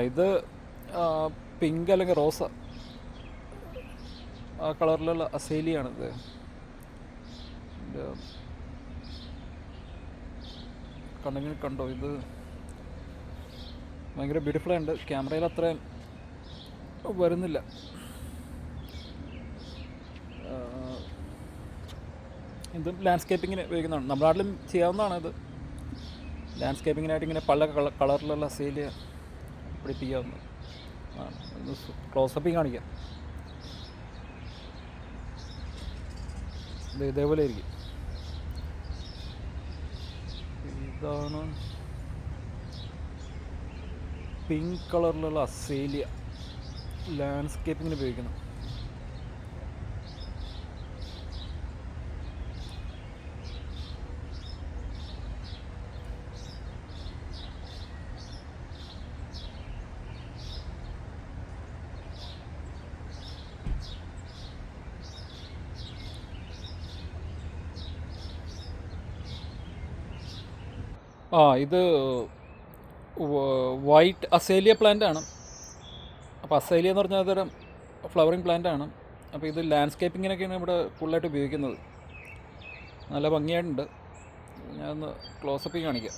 ഇത് പിങ്ക് അല്ലെങ്കിൽ റോസ് ആ കളറിലുള്ള അസേലിയാണിത്. ഇത് കണ്ടെങ്കിൽ കണ്ടോ, ഇത് ഭയങ്കര ബ്യൂട്ടിഫുൾ ഉണ്ട്. ക്യാമറയിൽ അത്രയും വരുന്നില്ല. ഇത് ലാൻഡ്സ്കേപ്പിങ്ങിന് ഉപയോഗിക്കുന്നതാണ്. നമ്മുടെ നാട്ടിലും ചെയ്യാവുന്നതാണ്. ഇത് ലാൻഡ്സ്കേപ്പിങ്ങിനായിട്ട് ഇങ്ങനെ പല കളറിലുള്ള അസേലിയ പിടിപ്പിക്കാവുന്നത്. ഒന്ന് ക്ലോസപ്പിൽ കാണിക്കാം. ഇത് ഇതേപോലെ ആയിരിക്കും. ഇതാണ് പിങ്ക് കളറിലുള്ള അസേലിയ ലാൻഡ്സ്കേപ്പിങ്ങിന് ഉപയോഗിക്കുന്നത്. ഇത് വൈറ്റ് അസേലിയ പ്ലാന്റ് ആണ്. അപ്പോൾ അസേലിയ എന്ന് പറഞ്ഞാൽ അതൊരു ഫ്ലവറിങ് പ്ലാന്റ് ആണ്. അപ്പോൾ ഇത് ലാൻഡ്സ്കേപ്പിങ്ങിനൊക്കെയാണ് ഇവിടെ കൂടുതലായിട്ട് ഉപയോഗിക്കുന്നത്. നല്ല ഭംഗിയായിട്ടുണ്ട്. ഞാനൊന്ന് ക്ലോസപ്പിൽ കാണിക്കാം.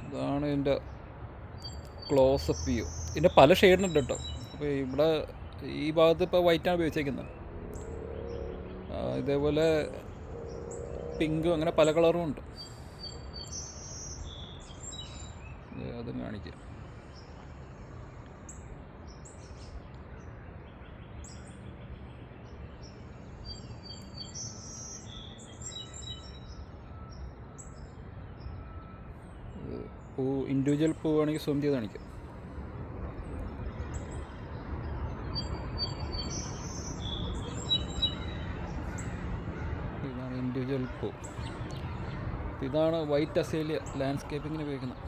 ഇതാണ് ഇതിൻ്റെ ക്ലോസപ്പ് വ്യൂ. ഇതിൻ്റെ പല ഷെയ്ഡിനുണ്ട് കേട്ടോ. അപ്പോൾ ഇവിടെ ഈ ഭാഗത്ത് ഇപ്പോൾ വൈറ്റാണ് ഉപയോഗിച്ചേക്കുന്നത്. ഇതേപോലെ പിങ്കും അങ്ങനെ പല കളറും ഉണ്ട്. അതും കാണിക്കാം. പൂ ഇൻഡിവിജ്വൽ പൂ വേണമെങ്കിൽ സൂം ചെയ്ത് കാണിക്കാം. ഇതാണ് ഇൻഡിവിജ്വൽ പൂ. ഇതാണ് വൈറ്റ് അസേലിയ ലാൻഡ്സ്കേപ്പിങ്ങിന് ഉപയോഗിക്കുന്നത്.